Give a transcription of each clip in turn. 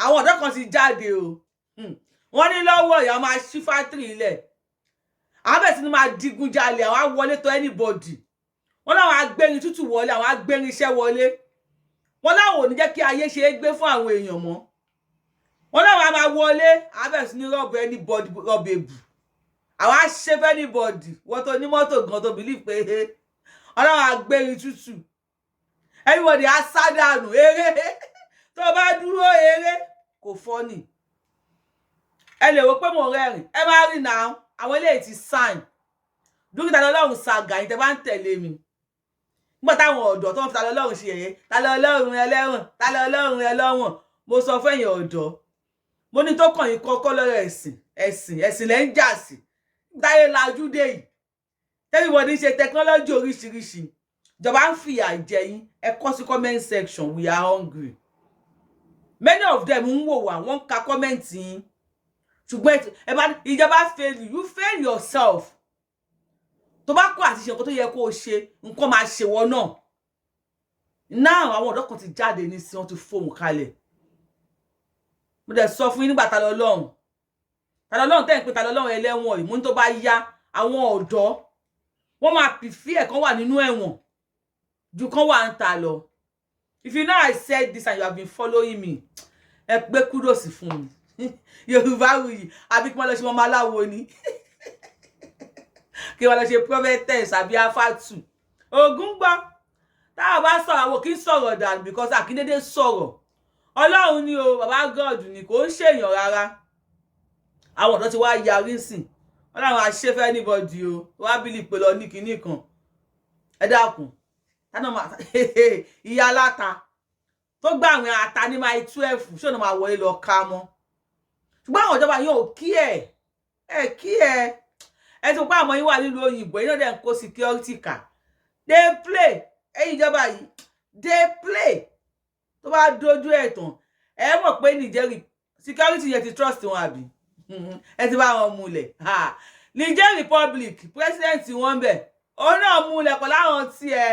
àwọn ọ̀dọ́ kan ti jáde o wọ́n ní lọ́wọ́ ìyá máa ṣí fátìrì ilẹ̀ àwọn bẹ̀rẹ̀ sí ni máa digunjalè àwọn á wọlé tó anybody wọ́n láwọn agbérin tútù wọlé àwọn agbérin iṣẹ́ wọlé wọ́n láwọn ò ní jẹ́ kí ayé ṣe é gbé fún àwọn èèyàn mọ́ wọ́n láwọn á máa wọlé àwọn bẹ̀rẹ̀ sí ni rọ́ọ̀bù anybody rọ́ọ̀bù èbù àwọn á ṣe fẹ́ anybody wọ́n tó ní mọ́tò gan tó believe pé wọ́n láwọn agbérin tútù everybody á sá dànù eré tó bá dúró eré kò fọ́nì ẹ lè wò pé mo rẹ́rìn ẹ máa rí náà àwọn eléyìí ti sign dókítà lọ́lọ́run ṣàgà yìí tẹ́ bá ń tẹ̀lé mi nígbà táwọn ọ̀dọ́ tó ń fi ta lọ́lọ́run ṣe yẹ̀yẹ́ ta lọ́lọ́run ẹlẹ́wọ̀n ta lọ́lọ́run ẹlọ́wọ̀n mo sọ fún ẹ̀yin ọ̀dọ́ mo ní tó kàn yín kọ́kọ́ lọ́rọ̀ ẹ̀sìn lẹ́ ń jà sí táyé lajú dé yìí everybody ṣe technology oríṣiríṣi ìjọba ń fìyà jẹ yín ẹ kọ sí comment section we are hungry many of them ń wò wá wọ́n ka comment yín ṣùgbọ́n ẹ bá ìjọba fail you fail yourself tó bá kọ́ àti ṣe nǹkan tó yẹ kó o ṣe nǹkan máa ṣe wọ́n náà now àwọn ọ̀dọ́ kan ti jáde ní sí wọ́n ti fóun kalẹ̀ mo dẹ̀ sọ fún yín nígbà ta lọ́lọ́run tẹ́ ń pè ta lọ́lọ́run ẹlẹ́wọ̀n yìí mo ní tó bá yá àwọn ọ̀dọ́ wọ́n máa pìfì ẹ̀ kan wà nínú ẹ̀wọ̀n ju kan wà ń ta lọ if you know I said this and you have been following me ẹ gbé kúdòsì fún mi Yorubawuyi àbí kí wọ́n lọ ṣe mọ́mọ́ aláwo ni kí wọ́n lọ ṣe prophetess àbí afatu ogun gbọ́ táwọn bá sọ̀rọ̀ àwọn kì í sọ̀rọ̀ dànù because àkíndédé sọ̀rọ̀ ọlọ́run ni o bàbá God ni kò ń ṣèyàn rárá àwọn ọ̀dọ́ ti wá yarí sìn wọ́n láwọn àṣefẹ́ anybody o wá bílì pé lọ ní kinní kan ẹ dákun tánà máa ìyá aláta tó gbà àwọn ata ní máa 12 ṣé ọ̀nà máa wọlé lọ ká mọ́ ṣùgbọ́n àwọn ìjọba yóò kí ẹ ti pa àmọ́ yín wà nílùú òyìnbó iná dẹ̀ ń kó security car they play ẹ̀yin ìjọba yìí they play tó bá dojú ẹ̀ tán ẹ mọ̀ pé Nigeria security yẹn ti trust wọn àbí ẹ ti bá wọn múlẹ̀ Niger Republic president wọn bẹ̀ òun náà múlẹ̀ pọ̀ láwọn tí ẹ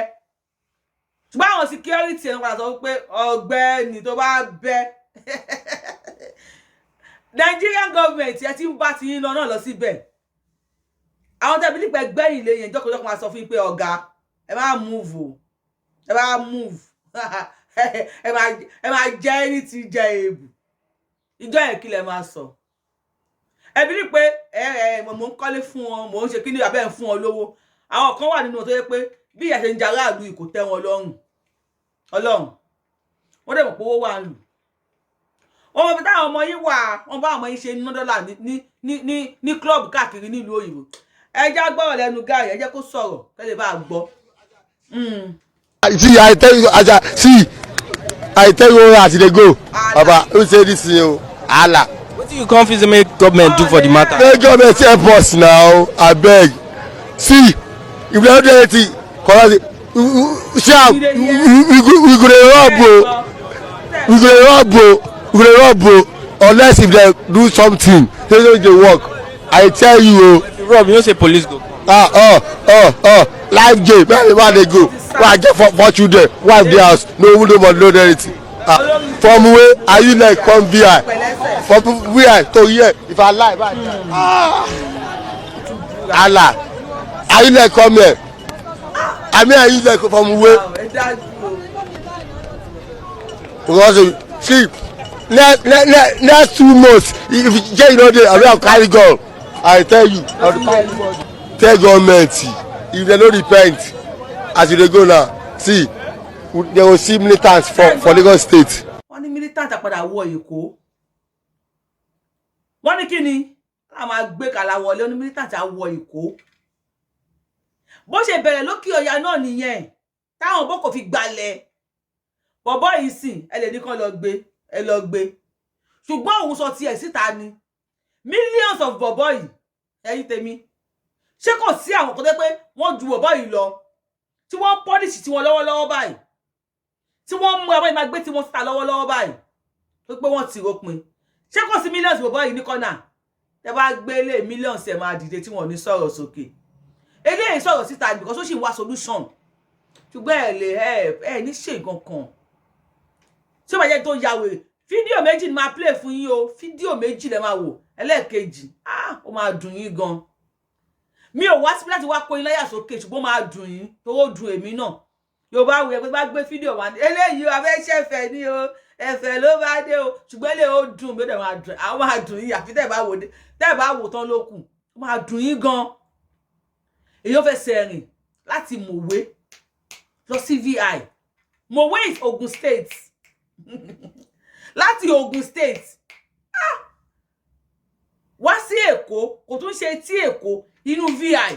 ṣùgbọ́n àwọn security ẹ̀ ń padà sọ pé ọ̀gbẹ́ni tó bá bẹ́ Nigerian government ẹ ti ń bá ti yín lọ náà lọ síbẹ̀ àwọn tẹ́bí nípa ẹgbẹ́yìn lè yẹn jọ́kọ̀jọ́kọ̀ máa sọ fún yín pé ọ̀gá ẹ máa move o ẹ máa move ẹ máa jẹ́ ẹni tí jẹ́ èébù ìjọ yẹn kí lẹ máa sọ ẹbí ní pé mò ń kọ́lé fún wọn mò ń ṣe kíní abẹ́ ń fún wọn lówó àwọn kan wà nínú wọn tó yẹ pé bí ìyà ṣe ń jara àlù kò tẹ́ wọn lọ́rùn ọlọ́run wọ́n dẹ̀ mọ̀ pé owó wà ń lù wọ́n mọ̀ pé táwọn ọmọ yín wà wọ́n bá ọmọ yín ṣe ná dọ́là ní club káàkiri nílùú òyìnbó ẹ já gbọ́rọ̀ lẹ́nu gáàrí ẹ jẹ́ kó sọ̀rọ̀ kẹ́lẹ́ bá gbọ́. See, I tell you, I tell you as they go. Baba, who say this thing? Allah. What do you confuse make government do for the matter? The government help us now. I beg. See, if they don't do anything, shout. We go to rob, bro. Unless if they do something, they don't do work. I tell you. Rob, you don't say police go. Life game. Where they go? Why get for children? Wife the house. No one don't know anything. From where are you like come VI? From VI to here. If I lie, Allah. Are you like come here? I mean, are you like from where? Because see, next 2 months, if you know they, I will carry gun. I tell you, tell government if they don't repent as they go now. See, they will see militants for Lagos State. Wọ́n ní militant àpàdà wọ Èkó. Wọ́n ní kíni? A máa gbé kàlà wọlé ní militant á wọ Èkó. Bó ṣe bẹ̀rẹ̀ lókè ọ̀yà náà nìyẹn. Táwọn boko fi gbalẹ̀. Bọ̀bọ́ yìí sìn ẹ lè ní kàn lọ gbé. Ṣùgbọ́n òun sọ tiẹ̀ síta ni. Millions of bọ̀bọ́ yìí ẹ̀yin tèmi. Ṣé kò sí àwọn kan tẹ́ pé wọ́n ju bọ̀bọ́ yìí lọ? Tí wọ́n pọ́líṣì tí wọ́n lọ́wọ́lọ́wọ́ báyìí. Tí wọ́n mú àwọn ìmàgbé tí wọ́n síta lọ́wọ́lọ́wọ́ báyìí. Tó pé wọ́n ti rópin. Ṣé kò sí millions bọ̀bọ́ yìí ní kọ́nà? Tẹ́ bá gbé lé millions ẹ̀ máa dìde tí wọ́n ní sọ̀rọ̀ sókè. Eléyìí sọ̀rọ̀ síta because ó sì wá solution. Ṣùgbọ́n ẹ lè ẹ ní ṣe nǹkan kan. Tí ó bá jẹ́ tó ya wèrè Fídíò méjì ni máa play fún yín o. Fídíò méjì lẹ máa wò. Ẹlẹ́ẹ̀kejì. Ó máa dùn yín gan. Mi ò wá síbí láti wá kó yín láyà sókè ṣùgbọ́n máa dùn yín. Tó dùn èmi náà. Yorùbáwùyi pé bá gbé fídíò wá. Eléyìí a fẹ́ ṣẹ̀fẹ̀ ni o. Ẹ̀fẹ̀ ló bá dé o. Ṣùgbọ́n eléyìí ó dùn mi ó dẹ̀ máa dùn. Àwọn máa dùn yín àfi tẹ́ bá wò tán ló kù. Ó máa dùn yín gan. Èyí ó fẹ́ sẹ́rìn láti Mòwe lọ sí VI. Mòwe is Ogun State. Láti Ogun State. Wá sí Èkó, kò tún ṣe tí Èkó inú VI.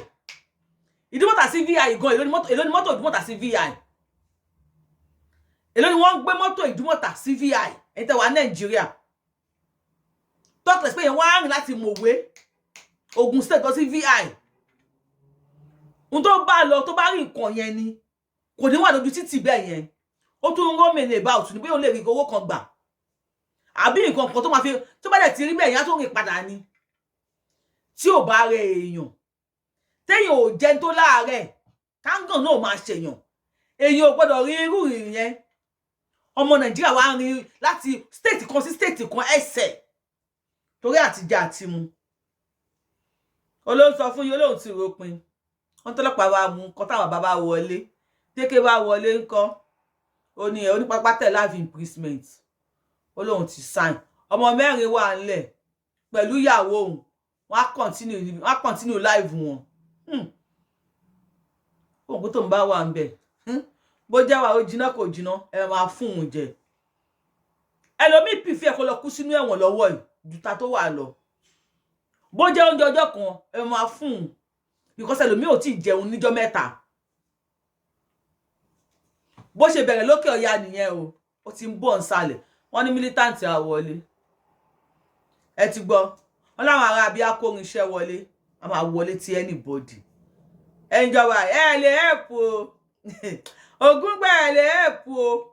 Ìdúmọ̀tà sí VI gan, èló ni mọ́tò Ìdúmọ̀tà sí VI. Èló ni wọ́n gbé mọ́tò Ìdúmọ̀tà sí VI. Ẹ̀yin tẹ́ wà Nàìjíríà. Talkless pé yẹn wá rìn láti Mòwe Ogun State lọ sí VI. Ohun tó bá lọ tó bá rí nǹkan yẹn ni kò ní wà lójú títì bẹ́ẹ̀ yẹn. Ó tún rán mẹ́lẹ̀ about ní pé ó lè rí owó kan gbà. Àbí nǹkan kan tó máa fi tó bá dẹ̀ ti rí bẹ́ẹ̀ yẹn á tó rìn padà ni. Tí ò bá rẹ èèyàn. Téèyàn ò jẹ́ tó láàárẹ̀. Kángàn náà máa ṣèyàn. Èèyàn ò gbọ́dọ̀ rí irú ìrìn yẹn. Ọmọ Nàìjíríà wá rìn láti state kan sí state kan ẹsẹ̀. Torí àtijọ́ àti mu. Olóhùn sọ fún yín olóhùn ti ròpin. Wọ́n tọ́lọ́pàá wa mú nǹkan táwọn bàbá wọlé. Téké bá wọlé ńkọ́. Ó ní onípápá tẹ̀ life imprisonment. Olóhùn ti sign. Ọmọ mẹ́rin wà ńlẹ̀ pẹ̀lú ìyàwó òun. Wọ́n á continue live wọn. Òun tó ń bá wà ńbẹ̀. Bó jẹ́ wà ó jiná kò jiná, ẹ máa fún un jẹ. Ẹlòmíì prefer kó lọ kú sínú ẹ̀wọ̀n lọ́wọ́ yìí ju ta tó wà lọ. Bó jẹ́ oúnjẹ ọjọ́ kan, ẹ máa fún un. Because ẹlòmíì ò tí jẹun níjọ́ mẹ́ta. Bó ṣe bẹ̀rẹ̀ lókè ọ̀yà nìyẹn o. Ó ti ń bọ̀ nsàlẹ̀. Wọ́n ní militant á wọlé. Ẹ ti gbọ́. Wọ́n láwọn ará bí akórin iṣẹ́ wọlé. A máa wọlé tí anybody. Ìjọba ẹ lè help o. Ogun gba ẹ lè help o.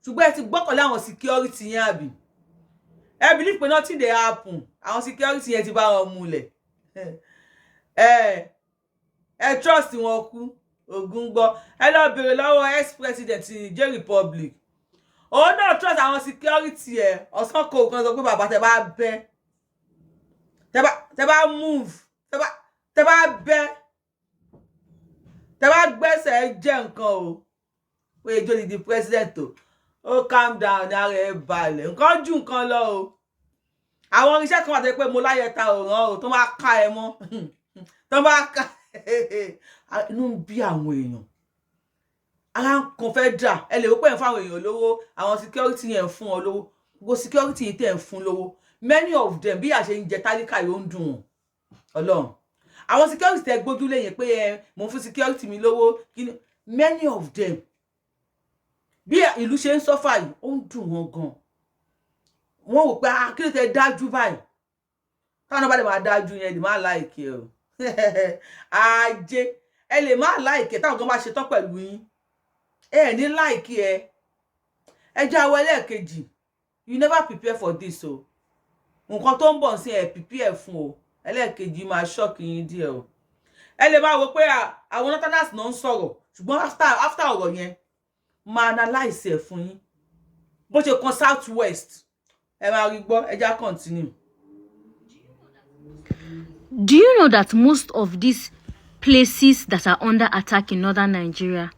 Ṣùgbọ́n ẹ ti gbọ́kànlé àwọn security yẹn àbí. Ẹ believe pé nothing dey happen. Àwọn security yẹn ti bá wọn múlẹ̀. Ẹ trust wọn kú. Ogun gbọ́. Ẹ lọ bèrè lọ́wọ́ ex-president Niger Republic. Òun náà trust àwọn security ẹ̀. Ọ̀sán kò kan sọ pé bàbá tẹ bá bẹ́. Tẹ bá move. Tẹ bá bẹ́. Tẹ bá gbẹ́sẹ̀ jẹ́ nǹkan o. Pé ìjọ ni the president o. Ó calm down ní ara ẹ̀ balẹ̀. Nǹkan jù nǹkan lọ o. Àwọn iṣẹ́ kan wà tẹ́ pé mo láyẹ̀ta òràn o tó máa ká ẹ mọ́. Tó bá ká inú ń bí àwọn èèyàn. Ara kan fẹ́ dà. Ẹ lè wò pé ń fáwọn èèyàn lówó. Àwọn security yẹn fún ọ lówó. Gbogbo security yìí tẹ̀ ń fún lówó. Many of them bí àṣẹ ń jẹ tálíkà yóò ń dùn wọn. Ọlọ́run. Àwọn security tẹ gbójú lẹ́yìn pé mo fún security mi lówó. Many of them. Bí ìlú ṣe ń suffer yìí, ó ń dùn wọn gan. Wọ́n wò pé kí ló tẹ dájú báyìí. Táwọn bá lè máa dájú yẹn, lè máa like o. Ajé. Ẹ lè máa like táwọn kan bá ṣe tán pẹ̀lú yín. Ẹ ní like ẹ. Ẹ jẹ́ àwọn ẹlẹ́ẹ̀kejì. You never prepare for this o. Nǹkan tó ń bọ̀ sí ẹ prepare fún o. Ẹlẹ́ẹ̀kejì máa shock yín díẹ̀ o. Ẹ lè máa wò pé àwọn northerners náà ń sọ̀rọ̀. Ṣùgbọ́n after ọ̀rọ̀ yẹn, máa analyze ẹ̀ fún yín. Bó ṣe kan south west. Ẹ máa rí gbọ́, ẹ já continue. Do you know that most of these places that are under attack in northern Nigeria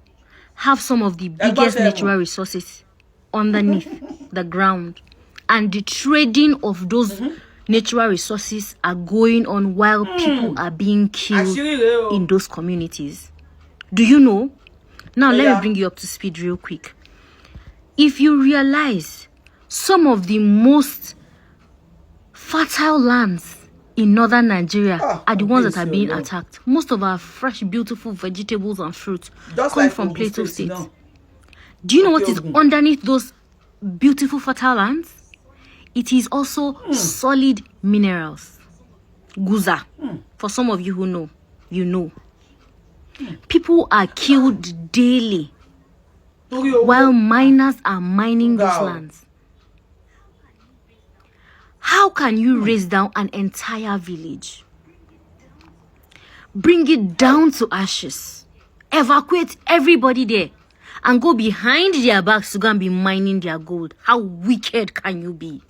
have some of the biggest natural resources underneath the ground, and the trading of those natural resources are going on while people are being killed in those communities? Do you know? Now let me bring you up to speed real quick. If you realize some of the most fertile lands in northern Nigeria are the ones that are being attacked. Most of our fresh, beautiful vegetables and fruits come from Plateau State. Do you know what is underneath those beautiful fertile lands? It is also solid minerals. Guza. For some of you who know, you know. People are killed daily while miners are mining those lands. How can you raise down an entire village? Bring it down to ashes. Evacuate everybody there. and go behind their backs to go and be mining their gold. How wicked can you be?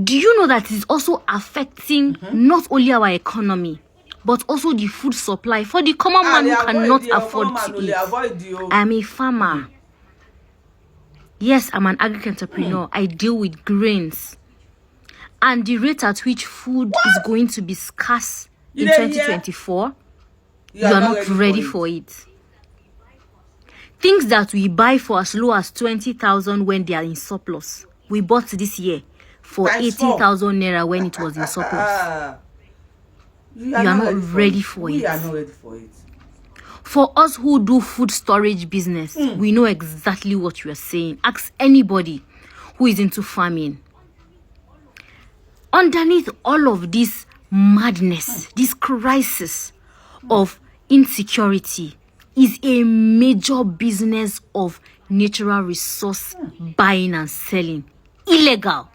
Do you know that it's also affecting not only our economy, but also the food supply for the common man who cannot afford to eat? I'm a farmer. Yes, I'm an agri-entrepreneur. I deal with grains. And the rate at which food is going to be scarce in 2024, you are not ready for it. Things that we buy for as low as 20,000 when they are in surplus, we bought this year for 80,000 naira when it was in surplus. You are not ready for it. We are not ready for it. For us who do food storage business, we know exactly what you are saying. Ask anybody who is into farming. Underneath all of this madness, this crisis of insecurity, is a major business of natural resource buying and selling. Illegal.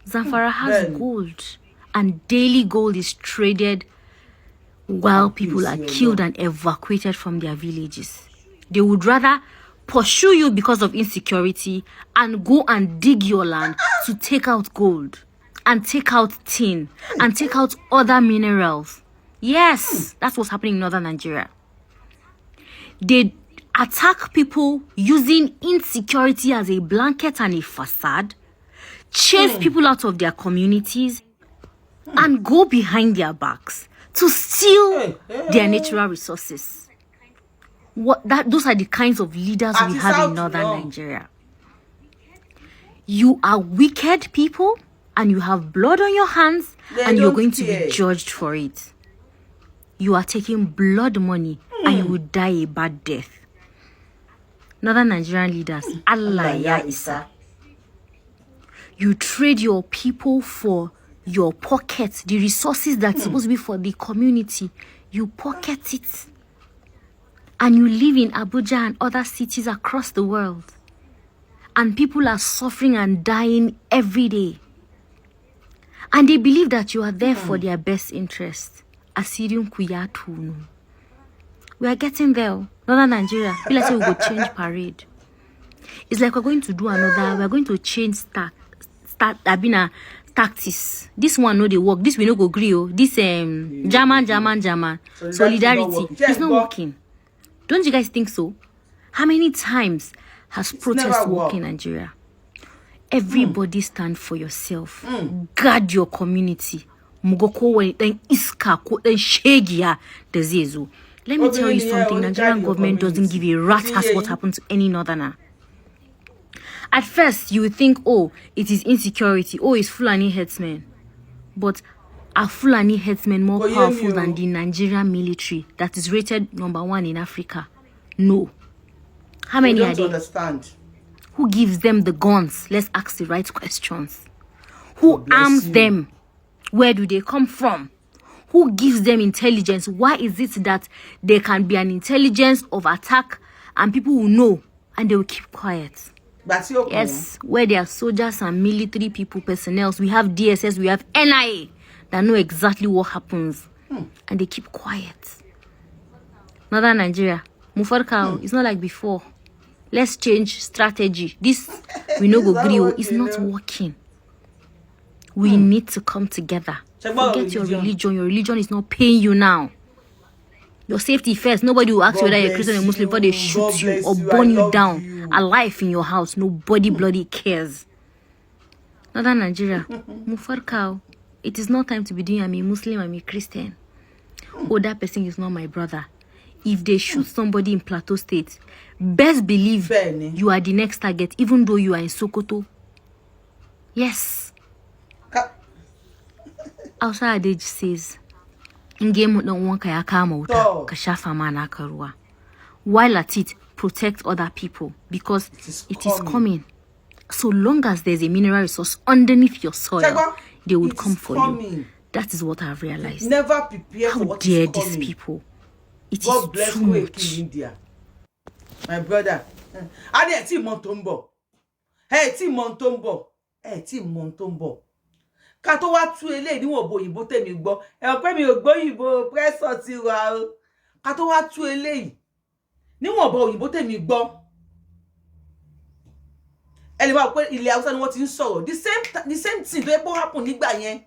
Zamfara has gold, and daily gold is traded while people are killed and evacuated from their villages. They would rather pursue you because of insecurity and go and dig your land to take out gold and take out tin and take out other minerals. Yes, that's what's happening in northern Nigeria. They attack people using insecurity as a blanket and a facade, chase people out of their communities, and go behind their backs to steal their natural resources. Those are the kinds of leaders we have in northern Nigeria. You are wicked people, and you have blood on your hands, and you're going to be judged for it. You are taking blood money, and you will die a bad death. Northern Nigerian leaders, Allah ya Isa. You trade your people for your pockets, the resources that's supposed to be for the community. You pocket it. And you live in Abuja and other cities across the world. And people are suffering and dying every day. And they believe that you are there for their best interest. Assyrian Kuyatunu. We are getting there. Northern Nigeria, feel like we will change parade. It's like we're going to do we're going to change tactics. This one no they work. This we no go agree. This German solidarity. It's not working. Don't you guys think so? How many times has protest worked in Nigeria? Everybody stand for yourself. Guard your community. Mugoko then iska then shegia dezezo. Let me tell you something. Nigerian government doesn't give a rat's ass what happened to any northerner. At first, you would think, oh, it is insecurity. Oh, it's Fulani headsmen. But are Fulani headsmen more powerful than the Nigerian military that is rated #1 in Africa? No. How many are they? Understand. Who gives them the guns? Let's ask the right questions. Who arms them? Where do they come from? Who gives them intelligence? Why is it that there can be an intelligence of attack and people will know and they will keep quiet? Yes, where there are soldiers and military people, personnel, we have DSS, we have NIA that know exactly what happens and they keep quiet. Northern Nigeria, Mufarkao, it's not like before. Let's change strategy. This, we know go grill, it's not working. We need to come together. Forget your religion. Your religion is not paying you now. Your safety first. Nobody will ask you whether you're Christian or Muslim before they shoot you or burn you down alive in your house. Nobody bloody cares. Northern Nigeria, Mufarkao, it is not time to be doing I'm a Muslim, I'm a Christian. Oh, that person is not my brother. If they shoot somebody in Plateau State, best believe you are the next target, even though you are in Sokoto. Yes. Outside Adage says, in game don't want kayaka kashafa mana karua. While at it, protect other people because it is coming. So long as there's a mineral resource underneath your soil, they would come for you. That is what I've realized. Never prepare How for what dare is these coming. people? It God is bless too much. India. My brother. Ade ti Montombo. Hey, ti Montombo. Hey, ti Montombo. Ká tó wá tú eléyìí ni wọ́n bo òyìnbó tèmi gbọ́. Ẹ pé mi ò gbọ́ òyìnbó pressure ti wà o. Ká tó wá tú eléyìí níwọ̀n bọ òyìnbó tèmi gbọ́ ẹ lè máa pé ilẹ̀ Haúsá ni wọ́n ti ń sọ̀rọ̀ the same thing tó yẹ kó happen nígbà yẹn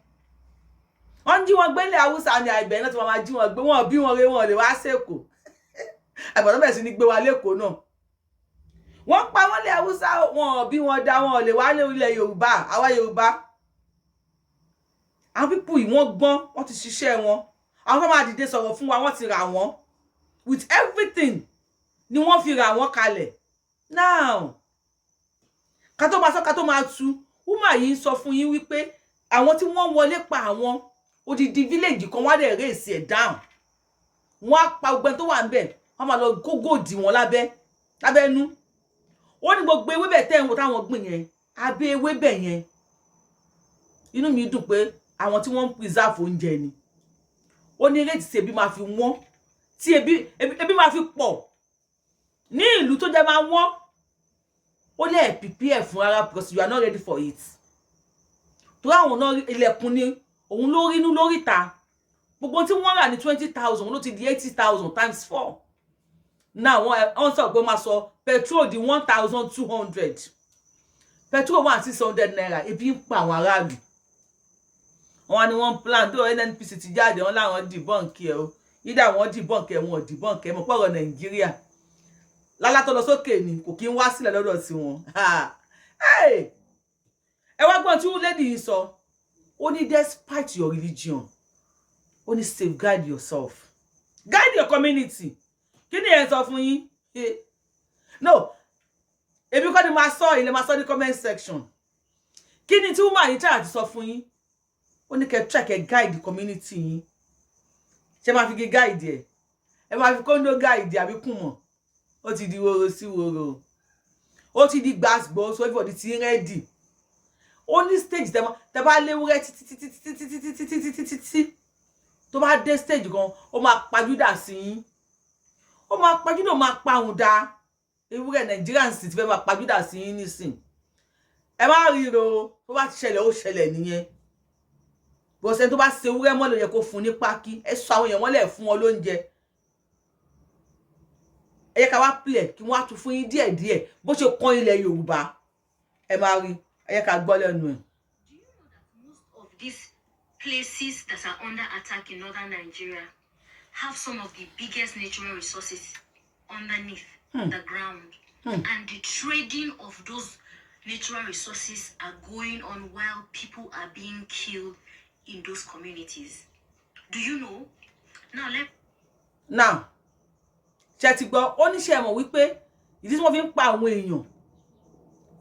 wọ́n jí wọn gbé ilẹ̀ Haúsá ní àìbẹ̀ náà tí wọ́n máa jí wọn gbé wọn bí wọn rè wọn lè wá sẹ́kọ̀ọ́ àgbàdo bẹ̀rẹ̀ sí ní gbé wa lẹ́kọ̀ọ́ náà wọ́n pa wọ́n lẹ̀ Haúsá wọn bí wọn dá wọn lè wá lé ilẹ̀ Yorùbá àwa Yorùbá àwọn pípù yìí wọ́n gbọ́n wọ́n ti ṣiṣẹ́ wọn àwọn kan máa dìde sọ̀rọ̀ fún wa wọ́n ti rà wọ́n with everything ni wọ́n fi rà wọ́n kalẹ̀ now ká tó máa sọ ká tó máa tu woman yìí sọ fún yín wípé àwọn tí wọ́n wọlé pa àwọn odidi village kan wá dẹ̀ race ẹ̀ down wọ́n á pa gbogbo ẹni tó wà ńbẹ̀ wọ́n máa lọ gógó dì wọ́n lábẹ́nú ó ní gbogbo ewébẹ̀ tẹ́ ń wo táwọn gbìn yẹn abẹ́ ewébẹ̀ yẹn inú mi dùn pé àwọn tí wọ́n ń preserve oúnjẹ ni ó ní rate tí ebi máa fi wọ́n tí ebi máa fi pọ̀ ní ìlú tó jẹ́ máa wọ́n ó lè prepare fún ara because you are not ready for it tó àwọn náà ilẹ̀kùn ni òun ló rínú lórí ta gbogbo tí wọ́n rà ní 20,000 ló ti di 80,000 times 4 now wọ́n sọ pé máa sọ petrol di 1,200 petrol 1,600 naira ebi ń pa àwọn aráàlú wọ́n ní wọ́n plan tó NNPC ti jáde wọ́n láwọn debunk ẹ o ìdá wọ́n debunk ẹ wọ́n debunk ẹ mọ̀ pọ̀rọ̀ Nàìjíríà lálá tó lọ sókè ni kò kí ń wá sílẹ̀ lọ́dọ̀ sí wọn ẹ wá gbọ́n tí lady yìí sọ ó ní despite your religion ó ní safeguard yourself guide your community kí ni ẹ sọ fún yín no ebi kọ́ ni máa sọ ilẹ̀ máa sọ ní comment section kí ni tí woman yìí try àti sọ fún yín ó ní kẹ́ try kẹ́ guide the community yín ṣé máa fi gé guide ẹ máa fi kóńdó guide àbí kùn mọ́ ó ti di woro sí woro ó ti di gbàgbọ́ so everybody ti ready ó ní stage tẹ́ bá léwúrẹ́ títí tó bá dé stage kan ó máa pajúdà sí yín ó máa pajúdà ó máa pàhùn dá ewúrẹ́ Nigerian sì ti fẹ́ máa pajúdà sí yín nísìn ẹ má ríro tó bá ti ṣẹlẹ̀ ó ṣẹlẹ̀ nìyẹn bọ́sẹ̀ tó bá ṣe ewúrẹ́ mọ́ ló yẹ kó fún ní pákí ẹ sọ àwọn èèyàn mọ́lẹ̀ fún wọn lóúnjẹ ẹ yẹ ká wá play kí wọ́n á tún fún yín díẹ̀díẹ̀ bó ṣe kàn ilẹ̀ Yorùbá ẹ máa rí ẹ yẹ ká gbọ́ lẹ́nu ẹ̀. Do you know that most of these places that are under attack in northern Nigeria have some of the biggest natural resources underneath the ground? And the trading of those natural resources are going on while people are being killed in those communities. Do you know? Now, ṣé ti gbọ́ ó ní ṣé mọ̀ wípé ìdí tí wọ́n fi ń pa àwọn èèyàn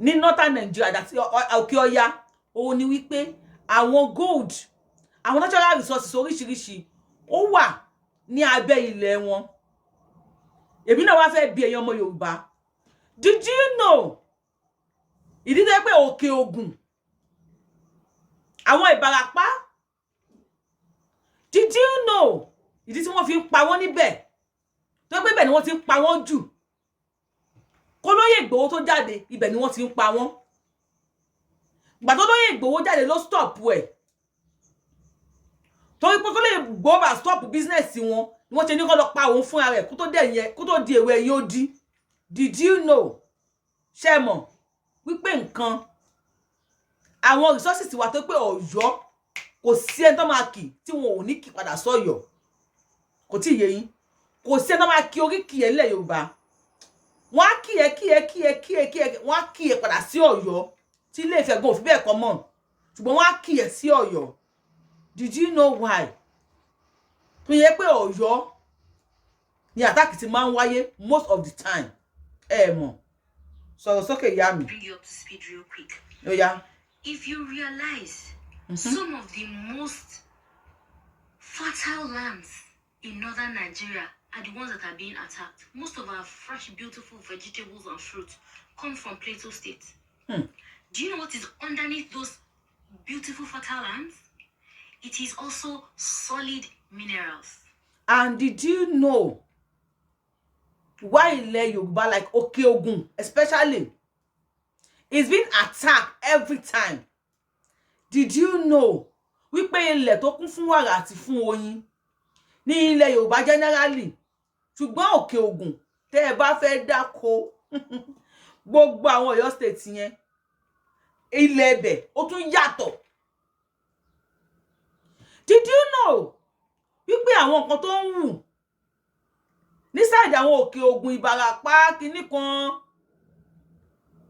ní northern Nigeria àti òkè ọya òun ni wípé àwọn gold àwọn natural resources oríṣiríṣi ó wà ní abẹ́ ilẹ̀ wọn èmi náà wá fẹ́ bi èèyàn ọmọ Yorùbá did you know ìdí tó pé Òkè Ògùn àwọn Ìbàràpá did you know ìdí tí wọ́n fi ń pa wọ́n níbẹ̀ tó pé bẹ́ẹ̀ ni wọ́n ti ń pa wọ́n jù kó lóyè Ìgbòho tó jáde ibẹ̀ ni wọ́n ti ń pa wọ́n gbà tó lóyè Ìgbòho jáde ló stop ẹ̀ torí pé kó lóyè Ìgbòho bá stop business wọn ni wọ́n ti ní kó lọ pa òun fúnra rẹ̀ kó tó di èwe ẹ̀yìn ó di did you know ṣé mọ̀ wípé nǹkan àwọn resources wà tó pé Ọ̀yọ́ kò sí ẹni tó máa kì tí wọn ò ní kì padà sọ́yọ́ kò tí ì yé yín kò sí ẹni tó máa kì oríkì ẹ̀ nílẹ̀ Yorùbá wọ́n á kì ẹ́ wọ́n á kì ẹ́ padà sí Ọ̀yọ́ tí Ilé Ifẹ̀ gan ò fi bẹ́ẹ̀ kọ́ mọ́ ṣùgbọ́n wọ́n á kì ẹ́ sí Ọ̀yọ́ did you know why tó yẹ pé Ọ̀yọ́ ni attack ti máa ń wáyé most of the time ẹ mọ̀ sọ̀rọ̀ sókè ìyá mi. Bring you up to speed real quick. Ó yá. If you realize some of the most fertile lands in northern Nigeria are the ones that are being attacked. Most of our fresh, beautiful vegetables and fruits come from Plateau State. Do you know what is underneath those beautiful fertile lands? It is also solid minerals. And did you know why ilẹ̀ Yorùbá like Òkè Ògùn especially is being attacked every time? Did you know wípé ilẹ̀ tó kún fún wàrà àti fún oyin ní ilẹ̀ Yorùbá generally ṣùgbọ́n Òkè Ògùn tẹ́ ẹ bá fẹ́ dáko gbogbo àwọn Ọ̀yọ́ state yẹn ilẹ̀ ẹbẹ̀ ó tún yàtọ̀. Did you know wípé àwọn nǹkan tó ń wù ní side àwọn Òkè Ògùn Ìbàràpá kinní kan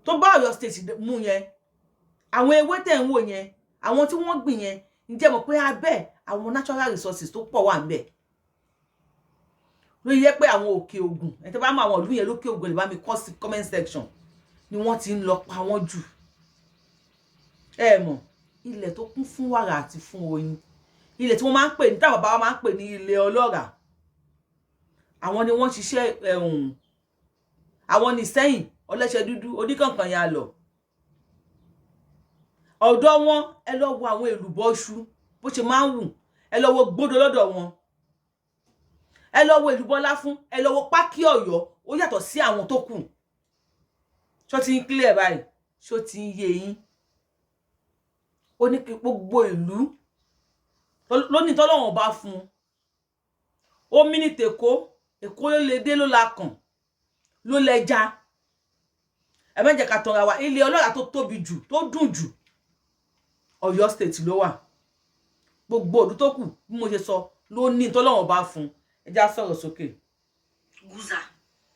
tó bá Ọ̀yọ́ state mú yẹn, àwọn ewé tẹ́ ń wò yẹn, àwọn tí wọ́n gbìn yẹn, ǹjẹ́ mọ̀ pé abẹ́ àwọn natural resources tó pọ̀ wà ńbẹ̀. Ló yẹ pé àwọn Òkè Ògùn, ẹ tẹ́ bá mọ̀ àwọn ìlú yẹn lókè Ògùn lè bá mi kọ sí comment section, ni wọ́n ti ń lọ pa wọ́n jù. Ẹ mọ̀, ilẹ̀ tó kún fún wàrà àti fún oyin, ilẹ̀ tí wọ́n máa ń pè ní táwọn bàbá wa máa ń pè ní ilẹ̀ ọlọ́ràá. Àwọn ni wọ́n ṣiṣẹ́ àwọn ní Ìsẹ́yìn, Ọlẹ́ṣẹ̀ dúdú, Oníkànkàn yà lọ. Ọ̀dọ̀ wọn ẹ lọ wo àwọn èlùbọ́ iṣu bó ṣe máa ń wù, ẹ lọ wo gbódò lọ́dọ̀ wọn, ẹ lọ wo èlùbọ́ láfún, ẹ lọ wo pákí Ọ̀yọ́, ó yàtọ̀ sí àwọn tó kù. Ṣó ti ń clear báyìí, ṣó ti ń yé yín. Ó ní kí gbogbo ìlú lónìí tọ́lọ́run bá fún ó mini tèkó, Èkó ló lè dé ló la kàn ló lẹ́ja. Ẹ má jẹ́ ká tanra wa, ilẹ̀ ọlọ́ràá tó tóbi jù tó dùn jù Ọ̀yọ́ state ló wà. Gbogbo ìlú tó kù bí mo ṣe sọ ló ní tọ́lọ́run bá fún. Ẹ já sọ̀rọ̀ sókè. Guza,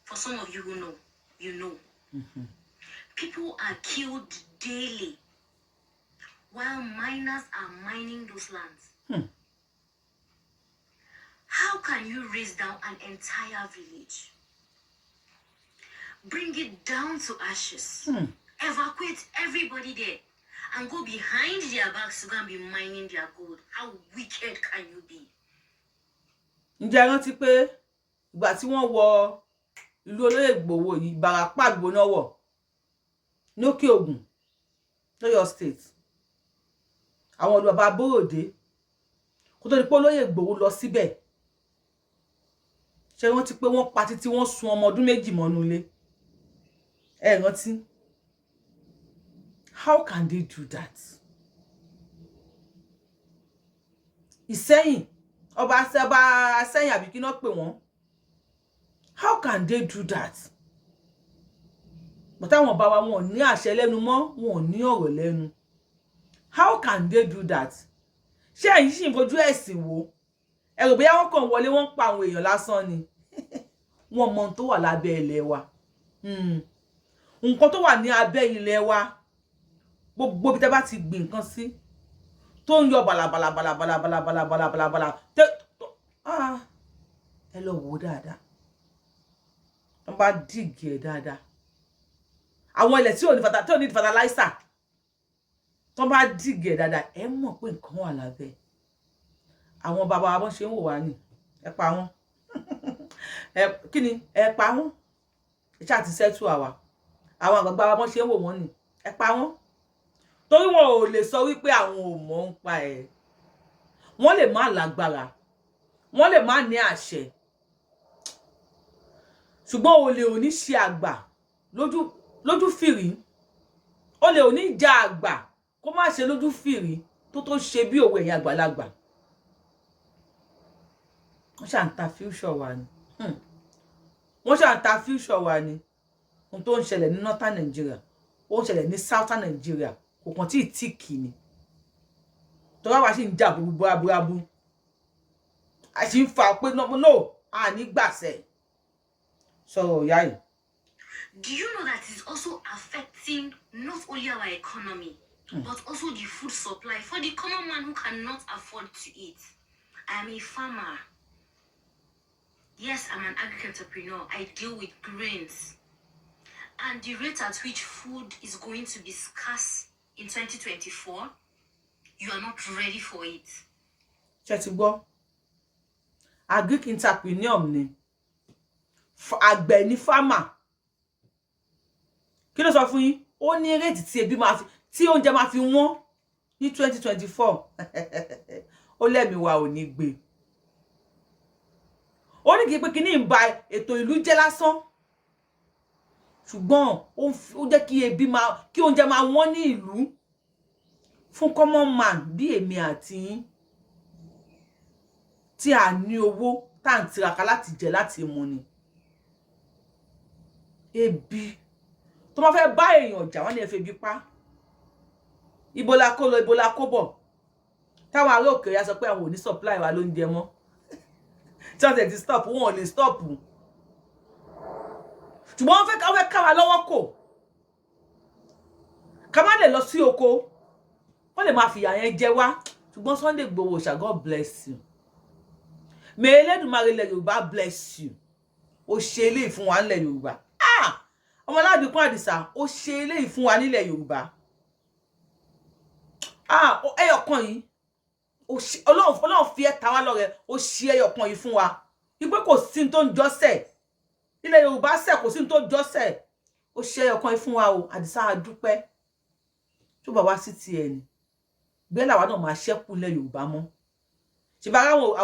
for some of you who know, you know. People are killed daily while miners are mining those lands. How can you raise down an entire village, bring it down to ashes, evacuate everybody there, and go behind their backs to go and be mining their gold? How wicked can you be? Ǹjẹ́ rántí pé ìgbà tí wọ́n wọ ìlú Olóyè Ìgbòho yìí, Ìbàràpá gbóná wọ̀ ní Òkè Ògùn l'Ọ̀yọ́ state. Àwọn ọ̀dọ́ bàbá Bóròdé kó tó di pé Olóyè Ìgbòho lọ síbẹ̀. Ṣé rántí pé wọ́n pa títí wọ́n sun ọmọ ọdún 2 mọ́nú ilé? Ẹ rántí? How can they do that? Ìsẹ́yìn, ọba Ìsẹ́yìn àbí kí náà pè wọ́n. How can they do that? But àwọn bàbá wọn ò ní àṣẹ lẹ́nu mọ́, wọn ò ní ọ̀rọ̀ lẹ́nu. How can they do that? Ṣé ẹ̀yin sì ń fojú ẹ̀sìn wò? Ẹ rò bóyá wọ́n kàn wọlé wọ́n pa àwọn èèyàn lásán ni. Wọ́n mọ ohun tó wà lábẹ́ ilẹ̀ wa. Nǹkan tó wà ní abẹ́ ilẹ̀ wa, gbogbo bí tẹ́ bá ti gbìn nǹkan sí tó ń yọ bàlàbàlà ẹ lọ wò dáadáa. Wọ́n bá dìgì ẹ̀ dáadáa. Àwọn ilẹ̀ tí ò ní fertilizer tó bá dìgì ẹ̀ dáadáa, ẹ mọ̀ pé nǹkan wà lábẹ́. Àwọn bàbá wa bọ́n ṣe ń wò wá ní ẹ pa wọ́n. Kí ni ẹ pa wọ́n? Ẹ ṣáà ti settle àwa. Àwọn àgbàgbà wa bọ́n ṣe ń wò wọ́n ní ẹ pa wọ́n. Torí wọn ò lè sọ wípé àwọn ò mọ̀ ń pa ẹ̀. Wọ́n lè má lágbára, wọ́n lè má ní àṣẹ, ṣùgbọ́n olè ò ní ṣe àgbà lójú fìrí. Olè ò ní ja àgbà kó má ṣe lójú fìrí tó ṣe bí òwe ẹ̀yin àgbàlagbà. Wọ́n ṣà ń ta future wa ni. Wọ́n ṣà ń ta future wa ni. Ohun tó ń ṣẹlẹ̀ ní northern Nigeria, ó ń ṣẹlẹ̀ ní southern Nigeria, kò kàn tí ì tíìkì ni. Tọ́wọ́ wa sì ń jà búburú. A sì ń fa pé no, a ní gbàṣẹ. Sọ̀rọ̀ ìyá yìí. Do you know that it's also affecting not only our economy, but also the food supply for the common man who cannot afford to eat? I am a farmer. Yes, I'm an agri-entrepreneur. I deal with grains. And the rate at which food is going to be scarce in 2024, you are not ready for it. Ṣé ti gbọ́? Agri-entrepreneur ni. Àgbẹ̀ ni farmer. Kí ló sọ fún yín? Ó ní rate tí oúnjẹ máa fi wọ́n ní 2024. Ó lẹ́mi wa ò ní gbé. Ó ní kí pé kíní ń ba ètò ìlú jẹ́ lásán. Ṣùgbọ́n ó jẹ́ kí oúnjẹ máa wọ́n ní ìlú fún common man bí èmi àti yín tí a ní owó tá ń tiraka láti jẹ láti mu ni. Ebi. Tó bá fẹ́ bá èèyàn jà wọ́n ní ẹ fẹ́ bí pa. Ibo la kó lọ, ibo la kó bọ̀. Táwọn ará òkè ya sọ pé àwọn ò ní supply wa lóúnjẹ mọ́. Tí wọ́n ti stop, wọn ò lè stop. Ṣùgbọ́n wọ́n fẹ́ ká wa lọ́wọ́ kò. Ká má lè lọ sí oko. Wọ́n lè máa fìyà yẹn jẹ wá. Ṣùgbọ́n Sunday Igboho Oòṣà, God bless you. May Elédùmarè ilẹ̀ Yorùbá bless you. Ó ṣe eléyìí fún wa nílẹ̀ Yorùbá. Ọmọlábí kún Àdìsá, ó ṣe eléyìí fún wa nílẹ̀ Yorùbá. Ẹyọkan yìí. Ọlọ́run fi ẹ́ ta wá lọ́rẹ, ó ṣe ẹyọkan yìí fún wa. Wípé kò sí ní tó ń jọ́sẹ̀. Ilẹ̀ Yorùbá ṣẹ̀ kò sí ní tó ń jọ́sẹ̀. Ó ṣe ẹyọkan yìí fún wa o. Àdìsá a dúpẹ́. Tó bá wá sí ti ẹni. Bẹ́ẹ̀ làwa náà máa ṣẹ́kù ilẹ̀ Yorùbá mọ́. Ṣé bá àwọn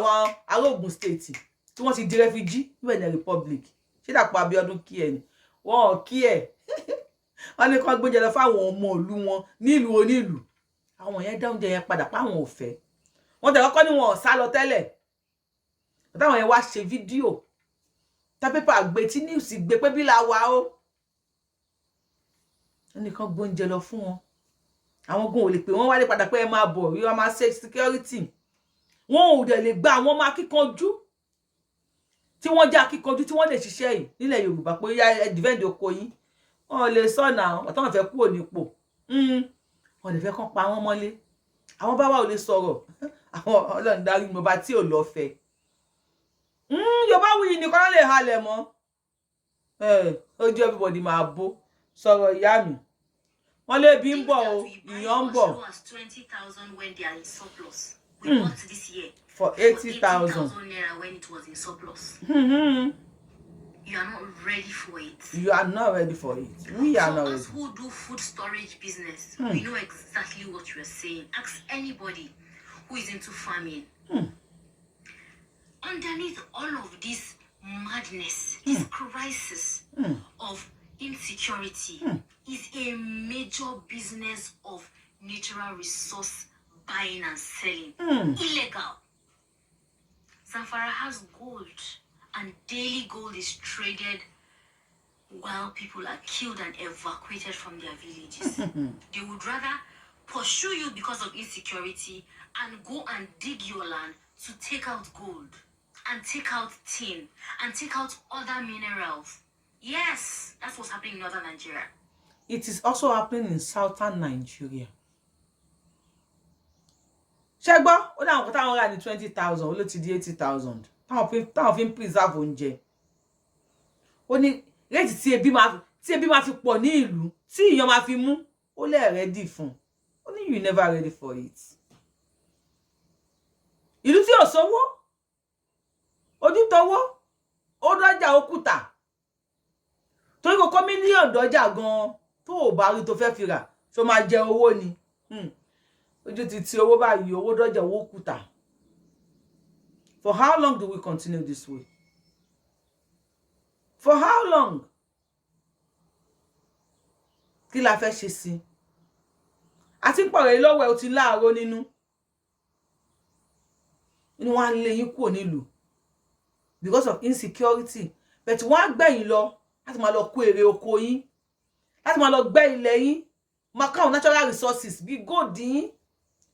ará Ògùn state tí wọ́n ti di refugee níbẹ̀ ní republic. Ṣé Dàpọ̀ Abíọ́dún kí ẹ ni? Wọ́n ò kí ẹ. Wọ́n ní kán gbóúnjẹ lọ fáwọn ọmọ ìlú wọn nílùú onílùú. Àwọn yẹn dá oúnjẹ yẹn padà pa àwọn ò fẹ́. Wọ́n tẹ̀ kọ́kọ́ ní wọn ò sá lọ tẹ́lẹ̀. Táwọn yẹn wá ṣe fídíò. Tá pépà gbé tí news gbé pé bí la wà ó. Wọ́n ní kán gbóúnjẹ lọ fún wọn. Àwọn gun ò lè pè wọ́n wálé padà pé ẹ máa bọ̀, yóò máa ṣe security. Wọ́n ò dẹ̀ lè gba àwọn ọmọ akíkanjú tí wọ́n jẹ́ akíkanjú tí wọ́n lè ṣiṣẹ́ yìí nílẹ̀ Yorùbá pé ya ẹ defend oko yín. Wọ́n ò lè sọ̀nà ọ̀tọ̀ wọn fẹ́ kúrò nípò. Wọ́n lè fẹ́ kán pa wọ́n mọ́lé. Àwọn bàbá ò lè sọ̀rọ̀. Àwọn Ọlọ́run darí mo bá tí ò lọ fẹ́. Yorubawuyi nìkan ló lè halẹ̀ mọ́. Ojú everybody máa bó. Sọ̀rọ̀ ìyá mi. Wọ́n lè bí ń bọ̀ o, ìyàn ń bọ̀. 20,000 when they are in surplus. We bought this year For 80,000 naira when it was in surplus. You are not ready for it. You are not ready for it. We are not ready. Us who do food storage business, we know exactly what you are saying. Ask anybody who is into farming. Underneath all of this madness, this crisis of insecurity is a major business of natural resource buying and selling. Illegal. Zamfara has gold, and daily gold is traded while people are killed and evacuated from their villages. They would rather pursue you because of insecurity and go and dig your land to take out gold and take out tin and take out other minerals. Yes, that's what's happening in northern Nigeria. It is also happening in southern Nigeria. Ṣẹ́gbọ́, ó dáhùn kó táwọn rà ní 20,000, ó ló ti di 80,000. Táwọn fi ń preserve oúnjẹ. Ó ní réètì tí ebi máa fi pọ̀ ní ìlú, tí ìyàn máa fi mú, ó lè ready fún. Ó ní you never ready for it. Ìlú tí ò sówó, ojú tọwọ́, ó dọ́jà òkúta. Torí kò mílíọ̀nù dọ́jà gan tó ò bá rí tó fẹ́ fi rà, ṣó máa jẹ owó ni. Ojú ti owó báyìí, owó dọ́jà owó òkúta. For how long do we continue this way? For how long? Kí la fẹ́ ṣe sí? Àti ń pọ̀rọ̀ lọ́wọ́ ẹ̀ ó ti láàárọ̀ nínú. Inú wa lé yín kúrò nílùú because of insecurity. But wọ́n á gbẹ̀yìn lọ láti máa lọ kó èrè oko yín, láti máa lọ gbẹ́ ilẹ̀ yín, máa káwọn natural resources bí gold yín.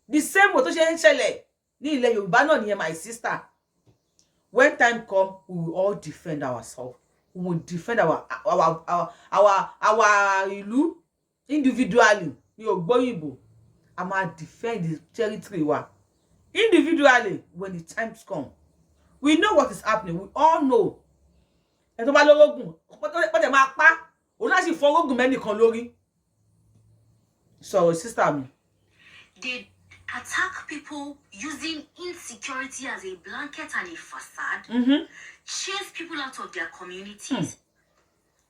The same way tó ṣe ń ṣẹlẹ̀ ní ilẹ̀ Yorùbá náà nìyẹn, my sister. When time come, we will all defend ourselves. We will defend our ìlú individually. Ní ògbóyìnbó, a máa defend the territory wa individually when the times come. We know what is happening. We all know. Ẹ tó bá lórógùn, pọ́tẹ̀ máa pa, òun náà sì fọ́rógùn mẹ́nìkan lórí. Sorry, sister mi. They attack people using insecurity as a blanket and a facade, chase people out of their communities,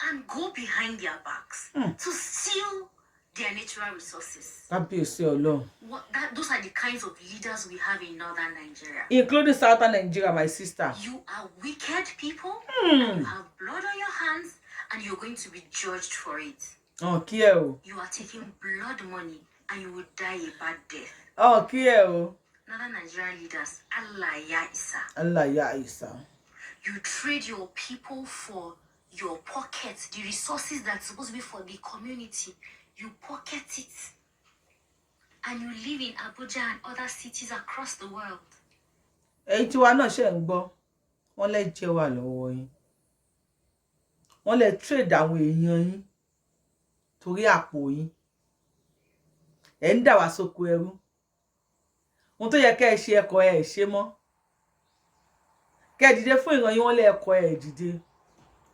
and go behind their backs to steal their natural resources. Those are the kinds of leaders we have in northern Nigeria. Including southern Nigeria, my sister. You are wicked people, and you have blood on your hands, and you're going to be judged for it. Okay. You are taking blood money, and you will die a bad death. Okay. Northern Nigerian leaders, Allah ya Isa. Allah ya Isa. You trade your people for your pocket, the resources that's supposed to be for the community, you pocket it. And you live in Abuja and other cities across the world. Èyí tí wa náà ṣe ń gbọ́, wọ́n lè jẹ wà lọ́wọ́ yín. Wọ́n lè trade àwọn èèyàn yín torí àpò yín. Ẹ ń dà wá sóko ẹrú. Ohun tó yẹ kẹ́ ẹ ṣe ẹ̀kọ́ ẹ ṣe mọ́. Kẹ́ ẹ dìde fún ìran yín, wọ́n lè ẹ̀kọ́ ẹ dìde.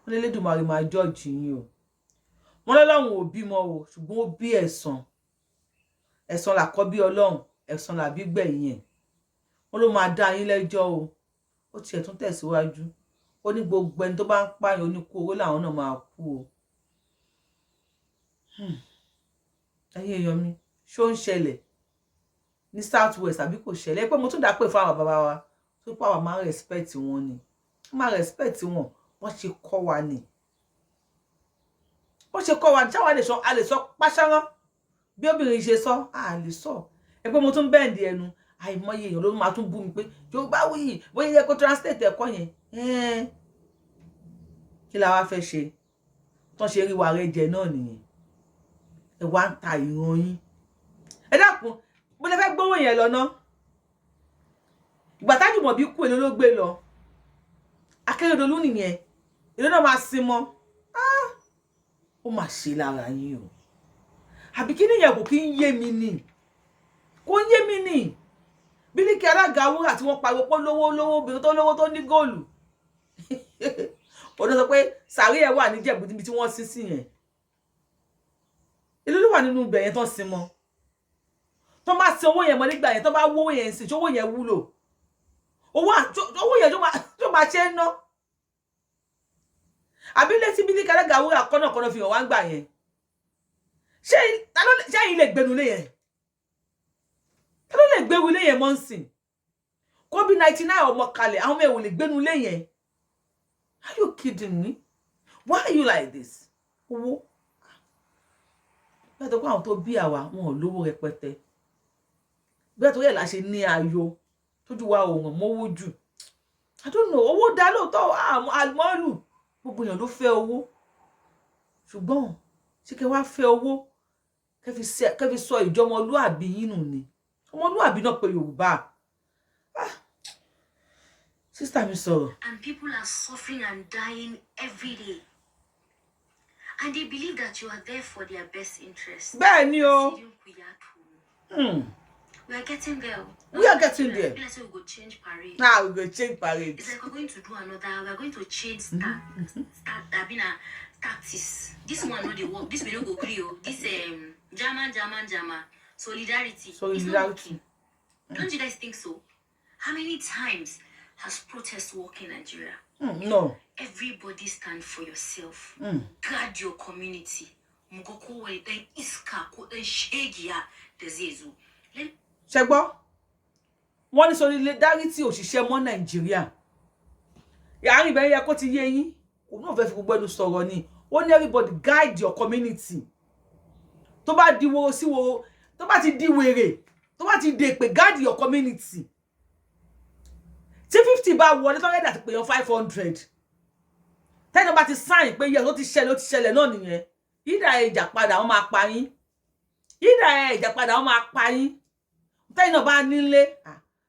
Wọ́n lè Elédùmarè máa judge yín o. Wọ́n lọ́lọ́run ò bímọ o, ṣùgbọ́n ó bí ẹ̀san. Ẹ̀san làkọ́bí Ọlọ́run, ẹ̀san làbí gbẹ̀yìn ẹ̀. Wọ́n ló máa dá yín lẹ́jọ́ o. Ó tiẹ̀ tún tẹ̀síwájú. Ó ní gbogbo ẹni tó bá ń pààyàn oníkú owó làwọn náà máa kú o. Ẹ̀yin èèyàn mi, ṣó ń ṣẹlẹ̀ ní South West àbí kò ṣẹlẹ̀? Pé mo tún dá pé fún àwọn bàbá wa tó pa wà máa respect wọn ni. Máa respect wọn, wọ́n ṣe kọ́ wa ni. Wọ́n ṣe kọ́ wa ní ṣáwa a lè sọ páṣárán. Bí obìnrin ṣe sọ, a lè sọ. Ẹ pé mo tún bẹ́ǹdì ẹnu. Àìmọye èèyàn ló máa tún bú mi pé Yorubawuyi bóyá yẹ kó translate ẹ̀kọ́ yẹn. Kí la wá fẹ́ ṣe? Tán ṣe rí wa rẹ jẹ náà nìyẹn. Ẹ wá ń ta ìran yín. Ẹ dákun, bó lẹ fẹ́ gbówó yẹn lọ ná? Ìgbà t'Ájùmọ̀bí kú èlò ló gbé lọ. Akérédolú nìyẹn. Èlò náà máa sin mọ́. Ó máa ṣe lára yín o. Àbí kí nìyẹn kò kí ń yé mi ni? Kò ń yé mi ni. Bílíkì alága wúrà tí wọ́n pariwo pé lówó obìnrin tó lówó tó ní góòlù. Ó sọ pé sàárè ẹ̀ wà ní Ìjẹ̀bú níbi tí wọ́n sin sí yẹn. Ìlú ló wà nínú ibẹ̀ yẹn tán sin mọ́. Tó bá sin owó yẹn mọ́ nígbà yẹn, tó bá wó yẹn sí, owó yẹn wúlò. Owó yẹn tó máa ṣe ń ná. Àbí létí bílíkì alága wúrà kọ́nàkọ́nà fi hàn wá ń gbà yẹn. Ṣé ẹ̀yin lè gbénu lé yẹn? Ta ló lè gbénu lé yẹn mọ́ ń sìn? COVID-19 ọmọ kalẹ̀, àwọn èèyàn lè gbénu lé yẹn. Are you kidding me? Why are you like this? Owó. Bẹ́ẹ̀ tó kọ́ àwọn tó bí àwa, wọn ò lówó rẹpẹtẹ. Bẹ́ẹ̀ tó yẹ la ṣe ní ayọ̀ tójú wa òun mọ́wó jù. I don't know. Owó dá lóòótọ́, àlùmọ́ọ́lù. Gbogbo èèyàn ló fẹ́ owó. Ṣùgbọ́n ṣé kẹ́ wá fẹ́ owó? Kẹ́ fi sọ ìjọmọlúàbí yín nù ni. Ọmọlúàbí náà pé Yorùbá. Sister mi sọ̀rọ̀. And people are suffering and dying every day. And they believe that you are there for their best interest. Bẹ́ẹ̀ ni o. We are getting there. We are getting there. Let's say we go change parade. Now we go change parade. It's like we're going to do another. We're going to change tactics. This one no dey work. This we no go gree o. This Jama. Solidarity. It's not working. Don't you guys think so? How many times has protest worked in Nigeria? No. Everybody stand for yourself. Guard your community. Mugoko we then iska ko then shegia dezezu. Ṣẹ́gbọ́. Wọ́n ní solidarity òṣìṣẹ́ mọ́ Nàìjíríà. Yàrá ìbẹ̀ yẹ kó ti yé yín. Kò náà fẹ́ fi gbogbo ẹnu sọ̀rọ̀ ni. Ó ní everybody guide your community. Tó bá di woro sí woro, tó bá ti di wèrè, tó bá ti dé pé guide your community. Tí 50 bá wọlé tó rẹ́dà ti pè yan 500. Tẹ́ni bá ti sign pé yẹ ó ti ṣẹlẹ̀ náà nìyẹn. Ìdá ẹ̀jà padà wọ́n máa pa yín. Ìdá ẹ̀jà padà wọ́n máa pa yín. Tẹ́ni náà bá nílé,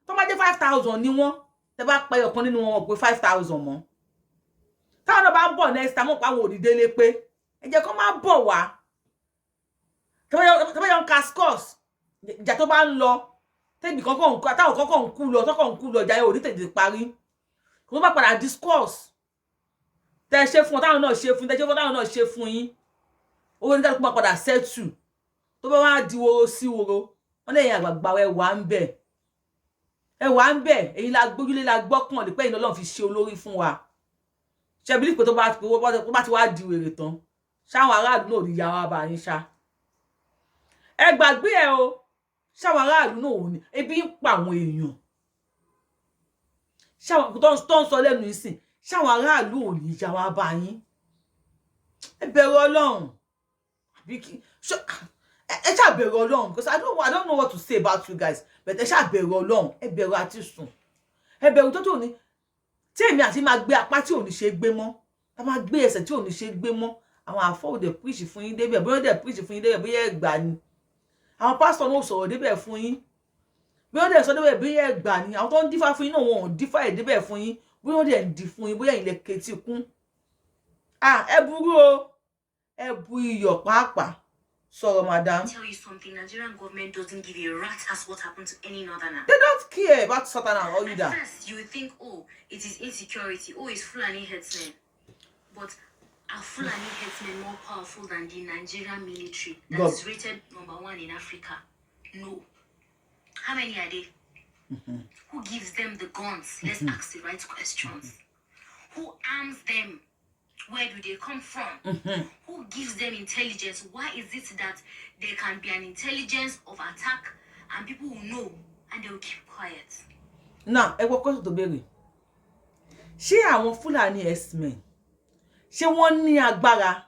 tó bá jẹ́ 5,000 ni wọ́n, tẹ́ bá pa ọ̀kan nínú wọn pé 5,000 mọ́. Táwọn náà bá ń bọ̀ next time wọ́n pa àwọn òdìdélé pé ẹ jẹ́ kó máa bọ̀ wá. Tẹ́ bá yọ ń ka scores, ìjà tó bá ń lọ, tẹ́bì táwọn kọ́kọ́ ń kú lọ, ìjà yẹn ò ní tètè parí. Kó bá padà discourse. Tẹ́ ṣe fún táwọn náà ṣe fún, tẹ́ ṣe fún táwọn náà ṣe fún yín. Owó ní kálukú máa padà settle. Tó bá wá di woro sí woro, wọ́n lè yàn àgbàgbà ẹ wà ń bẹ̀. Ẹ wà ń bẹ̀, èyí la gbójúlé la gbọ́kàn lè pé ìnáwó Ọlọ́run fi ṣe olórí fún wa. Ṣé bílí pé tó bá ti wá di wèrè tán, ṣáwọn aráàlú náà rí ya wá bá yín ṣá. Ẹ gbàgbé ẹ o, ṣáwọn aráàlú náà ò ní, ebi ń pa àwọn èèyàn. Ṣáwọn tó ń sọ lẹ́nu ìsìn, ṣáwọn aráàlú ò ní ya wá bá yín. Ẹ bẹ̀rù Ọlọ́run. Ẹ ṣá bẹ̀rù Ọlọ́run, because I don't know what to say about you guys, but ẹ ṣá bẹ̀rù Ọlọ́run, ẹ bẹ̀rù àti sùn. Ẹ bẹ̀rù tó ní tí èmi àti máa gbé apá tí ò ní ṣe gbé mọ́. tá máa gbé ẹsẹ̀ tí ò ní ṣe gbé mọ́ àwọn àfọ́ òde preach fún yín débẹ̀ bóyá dẹ̀ preach fún yín débẹ̀ bóyá ẹgbà ni àwọn pastor náà sọ̀rọ̀ débẹ̀ fún yín bóyá dẹ̀ sọ débẹ̀ bóyá ẹgbà ni àwọn tó ń dífá fún yín náà wọn ò dífá ẹ̀ débẹ̀ fún yín bóyá dẹ̀ ń di fún yín bóyá ilẹ̀ ketí kún ẹ burú o ẹ bu iyọ̀ pàápàá sọ̀rọ̀ madam. Tell you something, Nigerian government doesn't give a rat as what happened to any northerner. They don't care about Satan or you that. First, you would think, oh, it is insecurity, oh, it's Fulani headsmen. But are Fulani headsmen more powerful than the Nigerian military that is rated #1 in Africa? No. How many are they? Who gives them the guns? Let's ask the right questions. Who arms them? Where do they come from? Who gives them intelligence? Why is it that there can be an intelligence of attack and people will know and they will keep quiet? Now, ẹ wọ question tó béèrè. Ṣé àwọn Fulani herdsmen ṣé wọ́n ní agbára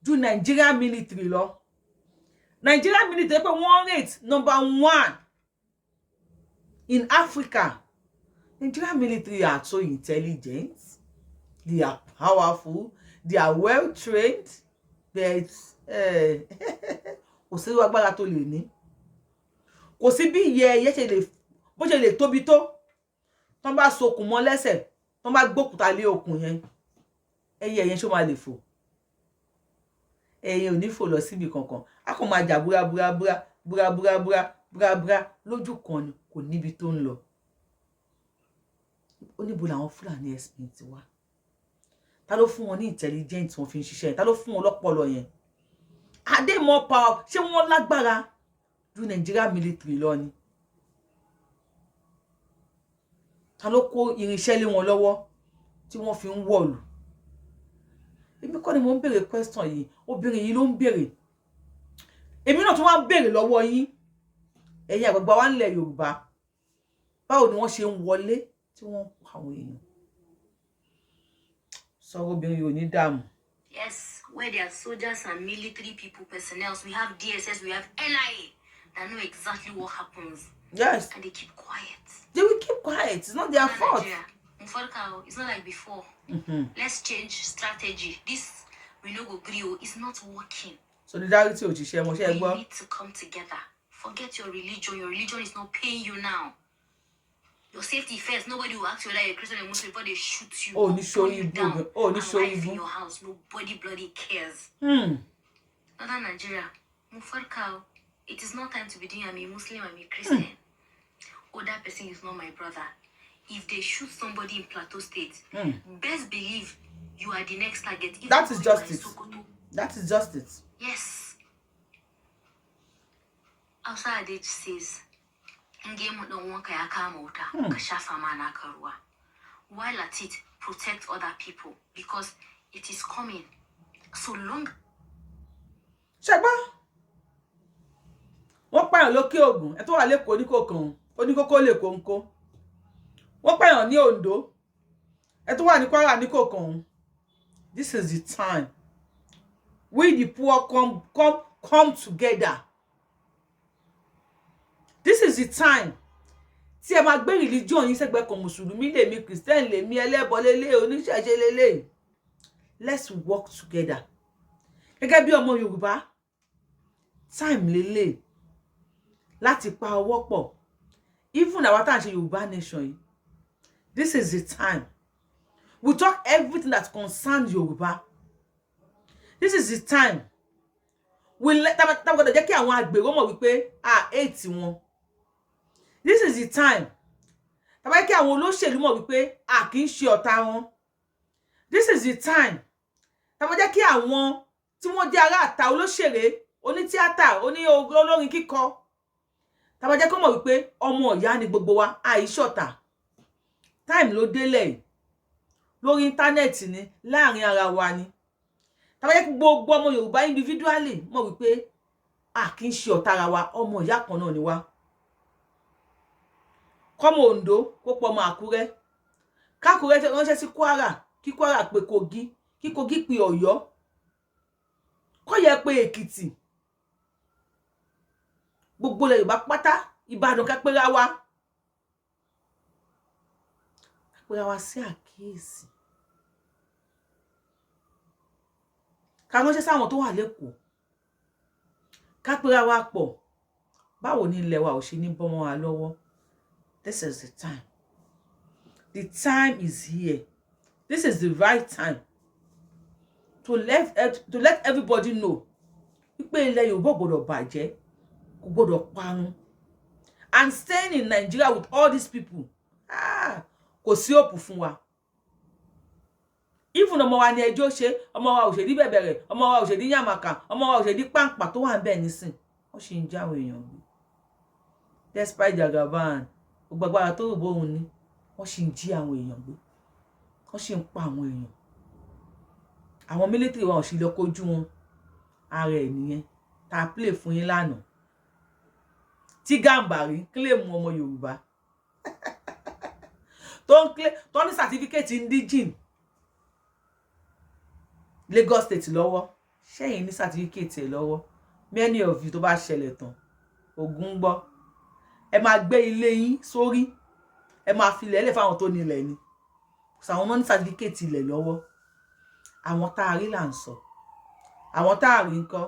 ju Nigerian military lọ? Nigerian military pé wọ́n rate #1 in Africa. Nigerian military are so intelligent. They are powerful. They are well trained. But kò sí agbára tó lè ní. Kò sí bí ìyẹ́ ṣe lè bó ṣe lè tóbi tó. Tọ́n bá sokùn mọ́ lẹ́sẹ̀, tọ́n bá gbókùtà lé okùn yẹn. Ẹyẹ yẹn ṣó máa lè fò. Ẹyẹ ò ní fò lọ síbi kankan. A kàn máa jà búra lójú kan ni kò níbi tó ń lọ. Ó níbo làwọn Fulani herdsmen ti wá. Ta ló fún wọn ní intelligence wọ́n fi ń ṣiṣẹ́? Ta ló fún wọn lọ́pọlọ yẹn? Are they more power? Ṣé wọ́n lágbára ju Nigeria military lọ ni? Ta ló kó irinṣẹ́ lé wọn lọ́wọ́ tí wọ́n fi ń wọ̀lú? Èmi kọ́ ni mo ń béèrè question yìí, obìnrin yìí ló ń béèrè. Èmi náà tún wá ń béèrè lọ́wọ́ yín. Ẹ̀yin àgbààgbà wa nílẹ̀ Yorùbá. Báwo ni wọ́n ṣe ń wọlé tí wọ́n ń pa àwọn èèyàn? Sọ̀rọ̀ obìnrin yìí ò ní dààmú. Yes, where there are soldiers and military people, personnel, we have DSS, we have NIA that know exactly what happens. Yes. And they keep quiet. They will keep quiet. It's not their fault. It's not like before. Let's change strategy. This we know go grill is not working. Solidarity ò ṣiṣẹ́ mo ṣe gbọ́. We need to come together. Forget your religion. Your religion is not paying you now. Your safety first. Nobody will ask you whether you're Christian or Muslim before they shoot you. Oh, ni show you down. Oh, ni show in your house. Nobody bloody cares. Northern Nigeria, Mufarkao. It is not time to be doing I'm a Muslim, I'm a Christian. Oh, that person is not my brother. If they shoot somebody in Plateau State, best believe you are the next target. That is justice. That is justice. Yes. Outside it says, while at it, protect other people because it is coming. So long. Ṣẹ́gbá. Wọ́n pààyàn lókè Ògùn, ẹ tó wà lÉkòó oníkòkàn, oníkókó lè kóńkó. Wọ́n pààyàn ní Oǹdó, ẹ tó wà ní Kwara níkòkàn. This is the time. We the poor come together. This is the time. Tí ẹ máa gbé religion yín sẹ́gbẹ̀ẹ́ kan, Mùsùlùmí lèmi, Christian lèmi, ẹlẹ́bọ lélẹ̀, oníṣẹ̀ṣe lélẹ̀. Let's work together. Gẹ́gẹ́ bí ọmọ Yorùbá, time lélẹ̀ láti pa ọwọ́ pọ̀. Even àwa tá à ń ṣe Yorùbá nation yìí. This is the time. We talk everything that concerns Yorùbá. This is the time. We let them jẹ́ kí àwọn àgbèrò mọ̀ wípé hate wọn. This is the time. Tá bá jẹ́ kí àwọn olóṣèlú mọ̀ wípé kì í ṣe ọ̀tá wọn. This is the time. Tá bá jẹ́ kí àwọn tí wọ́n jẹ́ ará àta olóṣèré, onítíátà, olórin kíkọ. Tá bá jẹ́ kó mọ̀ wípé ọmọ ìyá ni gbogbo wa, àìṣọ̀tá. Time ló délẹ̀. Lórí internet ni, láàrin ara wa ni. Tá bá jẹ́ kí gbogbo ọmọ Yorùbá individually mọ̀ wípé kì í ṣe ọ̀tá ara wa, ọmọ ìyá kan náà ni wá. Kọ́mọ Oǹdó kó pọ̀ ọmọ Àkúrẹ́. Kákúrẹ́ ránṣẹ́ sí Kwara, kí Kwara pé Kogi, kí Kogi pé Ọ̀yọ́. Kó yẹ pé Èkìtì. Gbogbo ilẹ̀ Yorùbá pátá, Ìbàdàn ká pera wa. Ká pera wa sí àkíyèsí. ká ránṣẹ́ sáwọn tó wà lÉkòó ká pera wa pọ̀ báwo ni ilẹ̀ wa ò ṣe ní bọ́ mọ́ wa lọ́wọ́. This is the time. The time is here. This is the right time to let everybody know wípé ilẹ̀ Yorùbá gbọ́dọ̀ bàjẹ́, kò gbọ́dọ̀ parun. And staying in Nigeria with all these people, kò sí hope fún wa. Even ọmọ wa ni ẹjọ́ ṣe, ọmọ wa ò ṣe di bẹ̀bẹ̀rẹ̀, ọmọ wa ò ṣe di yàmàkà, ọmọ wa ò ṣe di pàǹpà tó wà ńbẹ̀ nísìn. Wọ́n ṣì ń jáwé èèyàn gbé. Despite Jagaban, gbogbo agbára tó rò bóun ní, wọ́n ṣì ń jí àwọn èèyàn gbé. Wọ́n ṣì ń pa àwọn èèyàn. Àwọn military wa ò sì lọ kojú wọn. Ara ẹ̀ nìyẹn tá a play fún yín lánàá. Tí Gàmbàrí claim ọmọ Yorùbá. Tó ní certificate indigene Lagos State lọ́wọ́. Ṣẹ́yìn ní certificate ẹ̀ lọ́wọ́. Many of you tó bá ṣẹlẹ̀ tán ogun gbọ́. Ẹ máa gbé ilé yín sórí. Ẹ máa fi ilẹ̀ fáwọn tó nílẹ̀ ni. So àwọn náà ní certificate ilẹ̀ lọ́wọ́. Àwọn tá a rí là ń sọ. Àwọn tá a rí ńkọ́.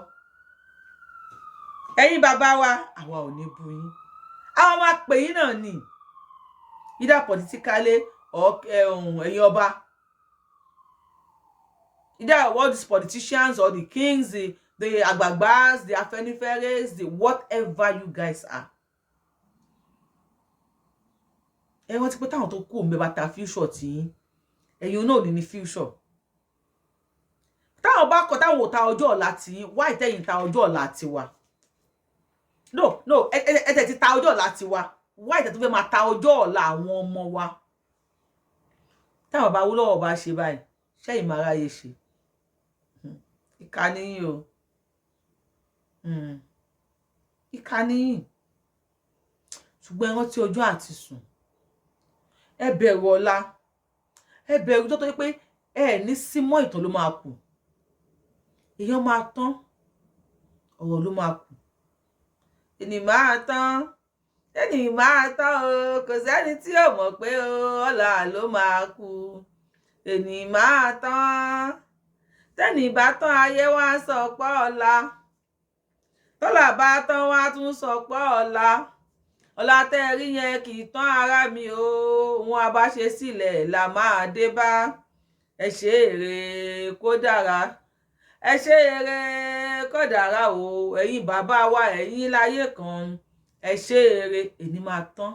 Ẹ̀yin bàbá wa, àwa ò ní bú yín. Àwọn máa pè yín náà ni. Either politically or ẹ̀yin ọba. Either all these politicians or the kings, the agbagbas, the afeniferes, the whatever you guys are. Ẹ wọ́n ti pé táwọn tó kú òun bẹ́ẹ̀ bá ta future tí yín. Ẹ̀yin náà ní future. Táwọn bá kọ táwọn ò ta ọjọ́ ọ̀la tí yín, why tẹ́yin ta ọjọ́ ọ̀la tiwa? No, ẹ tẹ̀ ti ta ọjọ́ ọ̀la tiwa. Why tẹ̀ tó fẹ́ máa ta ọjọ́ ọ̀la àwọn ọmọ wa? Táwọn bá wúlọ́wọ́ bá ṣe báyìí, ṣẹ́yìn máa ráyè ṣe. Ìkà níyìn o. Ìkà níyìn. Ṣùgbọ́n ẹ rántí ọjọ́ àti sùn. Ẹ bẹ̀rù ọ̀la. Ẹ bẹ̀rù tó tó pé ẹ ní símọ́ ìtàn ló máa kù. Èèyàn máa tán. Ọ̀rọ̀ ló máa kù. Ẹni máa tán. Ẹni máa tán o. Kò sẹ́ni tí ò mọ̀ pé ọ̀la ló máa kù. Ẹni máa tán. Tẹ́ni bá tán ayé wá sọ pé ọ̀la. Tọ́lá bá tán wá tún sọ pé ọ̀la. Ọ̀la tẹ́ rí yẹn kì í tán ara mi o. Ohun abáṣe sílẹ̀ la máa dé bá. Ẹ ṣe èrè kó dára. Ẹ ṣe èrè kó dára o. Ẹ̀yin bàbá wa, ẹ̀yin láyé kan. Ẹ ṣe èrè. Èní máa tán.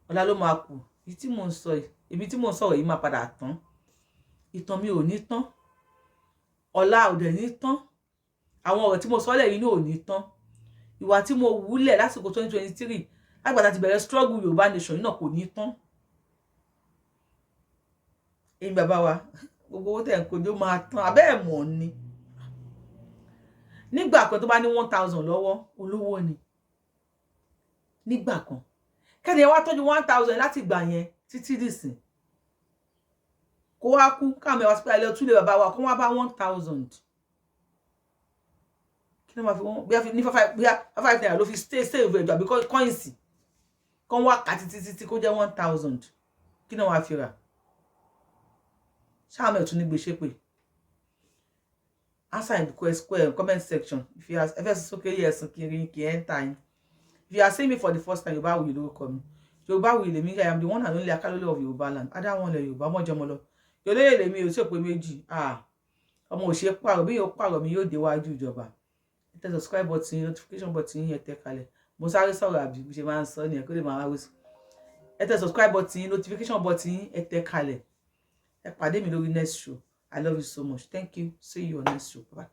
Ọ̀la ló máa kù. Ibi tí mò ń sọ̀rọ̀ yìí máa padà tán. Ìtàn mi ò ní tán. Ọ̀la ò dẹ̀ ní tán. Àwọn ọ̀rọ̀ tí mo sọ lẹ́yìn náà ò ní tán. Ìwà tí mo wúlẹ̀ lásìkò 2023 lágbàtà ti bẹ̀rẹ̀ struggle Yorùbá nation yìí náà kò ní tán. Ẹ̀yin bàbá wa, gbogbo owó tẹ̀ ń kojú máa tán. Abẹ́ ẹ̀ mọ̀ ni. Nígbà kan tó bá ní 1,000 lọ́wọ́, olówó ni. Nígbà kan. Kẹ́ni ẹ wá tọ́jú 1,000 láti gbà yẹn títí dìsìn. Kó wá kú káàmì wá sí pé ilé túlé bàbá wa kó wá bá 1,000. Kí ló máa fi wọ́n? Bí ní 5 naira ló fi save ẹ̀jọ̀ àbí coins. Kán wá kà títí kó jẹ́ 1,000. Kí ló máa fi rà? Ṣáà mẹ́ẹ̀ tún ní gbèsè pé. Answer in the comment section. If you are ever so okay, yes, enter. If you are seeing me for the first time, Yorubawuyi lórúkọ mi. Yorubawuyi lèmi, I am the one and only Akalole of Yorùbá land. Ada wọn lẹ Yorùbá mọ́jọ́mọ́ lọ. Yolóyè lèmi ò sí òpè méjì. Ọmọ òṣè pààrọ̀ bí yóò pààrọ̀ mi yóò déwájú ìjọba. Ẹ tẹ subscribe button, notification button yẹn tẹ kalẹ̀. Mo sáré sọ̀rọ̀ àbí bí ṣe máa ń sọ ní ẹ̀kọ́ lè máa wá wí. Ẹ tẹ subscribe button, notification button ẹ tẹ kalẹ̀. Ẹ pàdé mi lórí next show. I love you so much. Thank you. See you on next show. Bye.